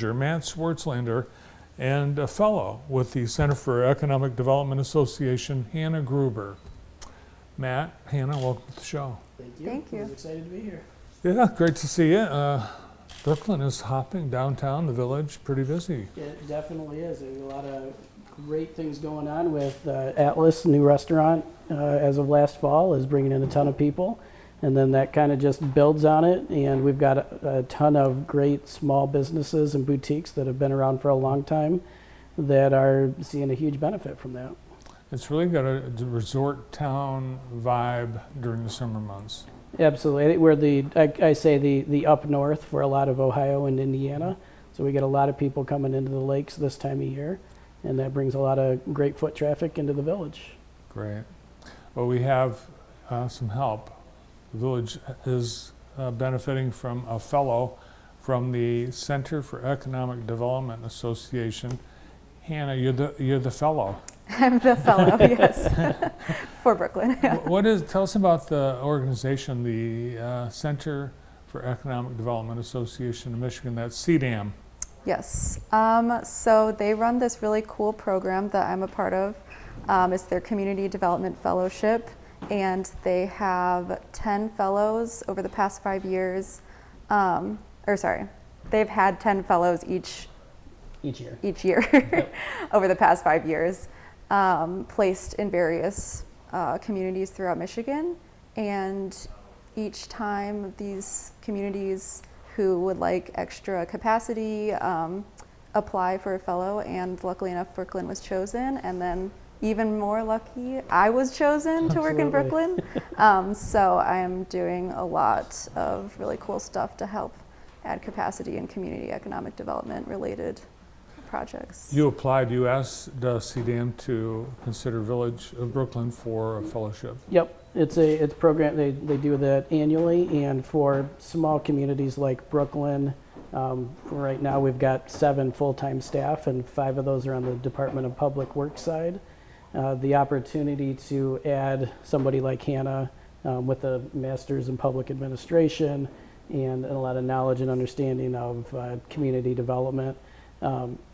Matt Swartzlander, and a fellow with the Center for Economic Development Association, Hannah Gruber. Matt, Hannah, welcome to the show. Thank you. Thank you. I'm excited to be here. Yeah, great to see you. Brooklyn is hopping downtown, the village, pretty busy. It definitely is. There's a lot of great things going on with Atlas, new restaurant as of last fall, is bringing in a ton of people. And then that kind of just builds on it. And we've got a ton of great small businesses and boutiques that have been around for a long time that are seeing a huge benefit from that. It's really got a resort town vibe during the summer months. Absolutely. We're I say the up north for a lot of Ohio and Indiana. So we get a lot of people coming into the lakes this time of year, and that brings a lot of great foot traffic into the village. Great. Well, we have some help. The village is benefiting from a fellow from the Center for Economic Development Association. Hannah, you're the fellow. I'm the fellow, yes, for Brooklyn. Tell us about the organization, the Center for Economic Development Association of Michigan, that's CDAM. Yes, so they run this really cool program that I'm a part of. It's their Community Development Fellowship, and they have 10 fellows over the past 5 years. They've had 10 fellows each year Yep. over the past 5 years, placed in various communities throughout Michigan. And each time these communities who would like extra capacity apply for a fellow, and luckily enough Brooklyn was chosen, and then even more lucky I was chosen to work in Brooklyn. So I am doing a lot of really cool stuff to help add capacity in community economic development related projects. You applied, you asked CDAM to consider Village of Brooklyn for a fellowship. Yep, it's a program, they do that annually, and for small communities like Brooklyn, right now we've got 7 full-time staff, and 5 of those are on the Department of Public Works side. The opportunity to add somebody like Hannah with a master's in public administration and a lot of knowledge and understanding of community development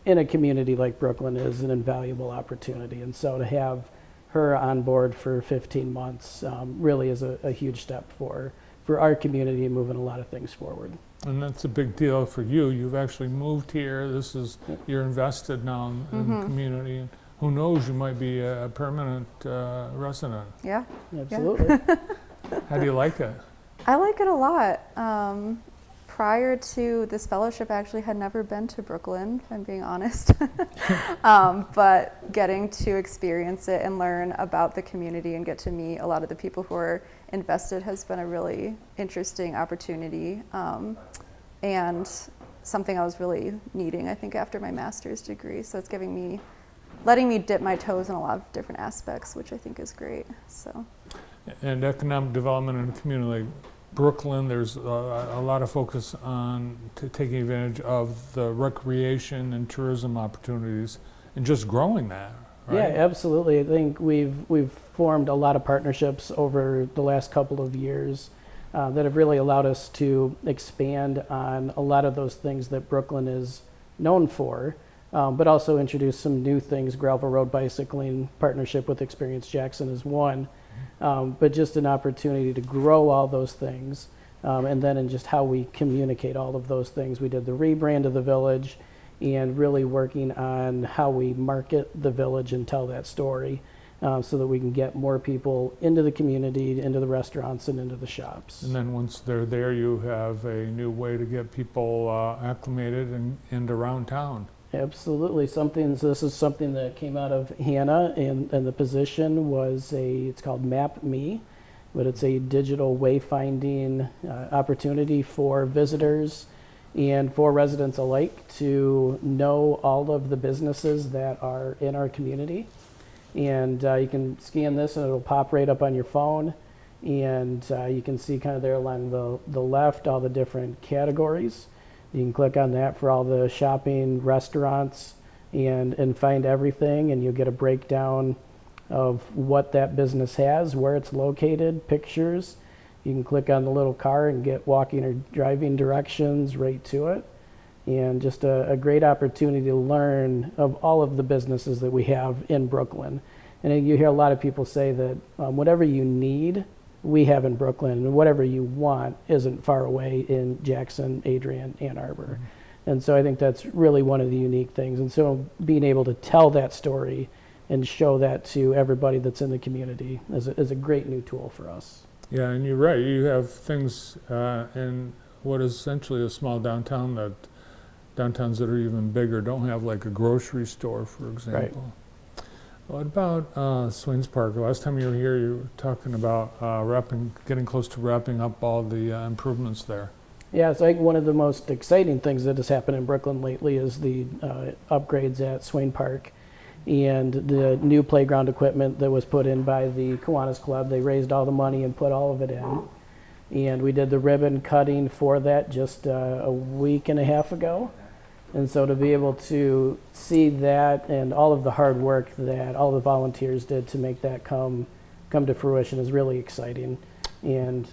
in a community like Brooklyn is an invaluable opportunity. And so to have her on board for 15 months really is a huge step for our community and moving a lot of things forward. And that's a big deal for you. You've actually moved here. You're invested now in the community. And who knows, you might be a permanent resident. Yeah. Absolutely. Yeah. How do you like it? I like it a lot. Prior to this fellowship, I actually had never been to Brooklyn, if I'm being honest. But getting to experience it and learn about the community and get to meet a lot of the people who are invested has been a really interesting opportunity, and something I was really needing, I think, after my master's degree. So it's letting me dip my toes in a lot of different aspects, which I think is great. So. And economic development in a community like Brooklyn, there's a lot of focus on taking advantage of the recreation and tourism opportunities and just growing that, right? Yeah, absolutely. I think we've formed a lot of partnerships over the last couple of years that have really allowed us to expand on a lot of those things that Brooklyn is known for, but also introduce some new things. Gravel road bicycling partnership with Experience Jackson is one. But just an opportunity to grow all those things, and then in just how we communicate all of those things. We did the rebrand of the village and really working on how we market the village and tell that story so that we can get more people into the community, into the restaurants, and into the shops. And then once they're there, you have a new way to get people acclimated and around town. Absolutely. This is something that came out of Hannah, and the position was it's called Map Me, but it's a digital wayfinding opportunity for visitors and for residents alike to know all of the businesses that are in our community. And you can scan this and it'll pop right up on your phone, and you can see kind of there along the left all the different categories. You can click on that for all the shopping, restaurants, and find everything, and you'll get a breakdown of what that business has, where it's located, pictures. You can click on the little car and get walking or driving directions right to it. and just a great opportunity to learn of all of the businesses that we have in Brooklyn. And you hear a lot of people say that whatever you need, we have in Brooklyn, and whatever you want isn't far away in Jackson, Adrian, Ann Arbor. And so I think that's really one of the unique things. And so being able to tell that story and show that to everybody that's in the community is a great new tool for us. Yeah, and you're right. You have things in what is essentially a small downtown that downtowns that are even bigger don't have, like a grocery store, for example. What about Swain's Park? Last time you were here, you were talking about getting close to wrapping up all the improvements there. Yeah, so I think one of the most exciting things that has happened in Brooklyn lately is the upgrades at Swain Park and the new playground equipment that was put in by the Kiwanis Club. They raised all the money and put all of it in. And we did the ribbon cutting for that just a week and a half ago. And so to be able to see that and all of the hard work that all the volunteers did to make that come to fruition is really exciting. And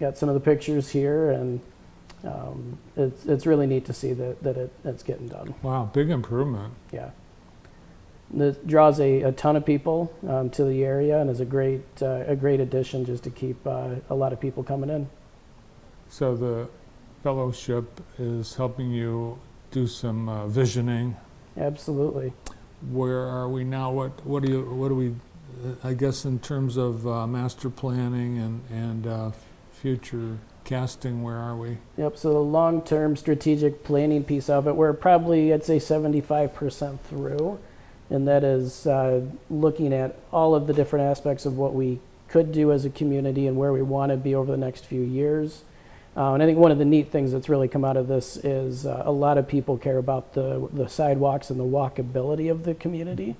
got some of the pictures here, and it's really neat to see that it's getting done. Wow, big improvement. Yeah. It draws a ton of people to the area, and is a great addition just to keep a lot of people coming in. So the fellowship is helping you do some visioning. Absolutely. Where are we now? What do we? I guess in terms of master planning and future casting, where are we? Yep. So the long-term strategic planning piece of it, we're probably, I'd say, 75% through, and that is looking at all of the different aspects of what we could do as a community and where we want to be over the next few years. And I think one of the neat things that's really come out of this is a lot of people care about the sidewalks and the walkability of the community.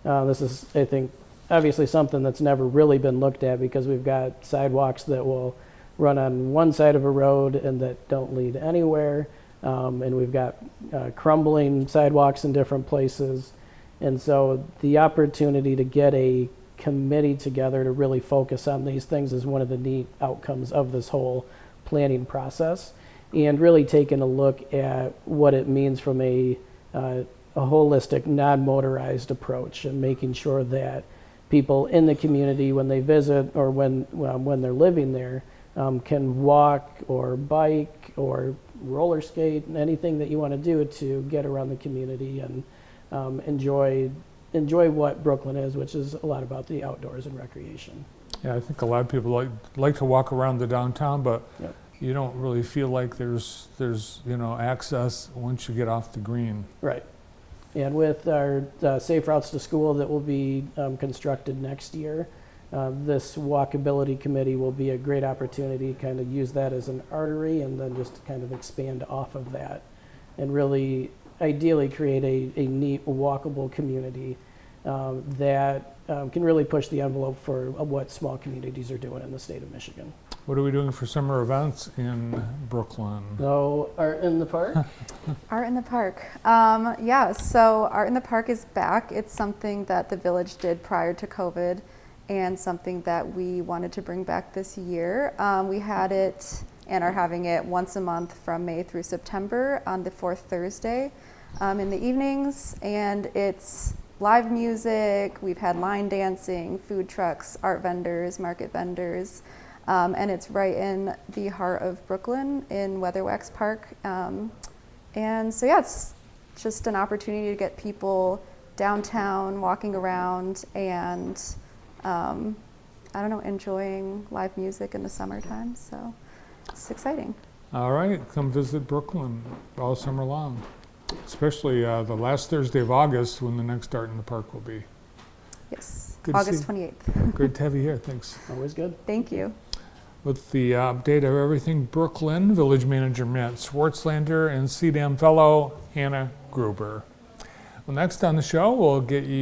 This is, I think, obviously something that's never really been looked at, because we've got sidewalks that will run on one side of a road and that don't lead anywhere. And we've got crumbling sidewalks in different places. And so the opportunity to get a committee together to really focus on these things is one of the neat outcomes of this whole planning process, and really taking a look at what it means from a holistic, non-motorized approach, and making sure that people in the community, when they visit or when they're living there, can walk or bike or roller skate, anything that you want to do to get around the community and enjoy what Brooklyn is, which is a lot about the outdoors and recreation. Yeah, I think a lot of people like to walk around the downtown, but Yep. you don't really feel like there's access once you get off the green. Right. And with our safe routes to school that will be constructed next year, this walkability committee will be a great opportunity to kind of use that as an artery, and then just kind of expand off of that, and really ideally create a neat walkable community that can really push the envelope for what small communities are doing in the state of Michigan. What are we doing for summer events in Brooklyn? So, Art in the Park? Art in the Park. Yeah, so Art in the Park is back. It's something that the village did prior to COVID, and something that we wanted to bring back this year. We had it and are having it once a month from May through September on the fourth Thursday in the evenings, and it's live music. We've had line dancing, food trucks, art vendors, market vendors. And it's right in the heart of Brooklyn in Weatherwax Park. And so, yeah, it's just an opportunity to get people downtown walking around and, enjoying live music in the summertime. So it's exciting. All right, come visit Brooklyn all summer long, especially the last Thursday of August, when the next Art in the Park will be. Yes, Good to August see 28th. Great to have you here, thanks. Always good. Thank you. With the update of everything Brooklyn, Village Manager Matt Swartzlander and CDM Fellow Hannah Gruber. Well, next on the show, we'll get you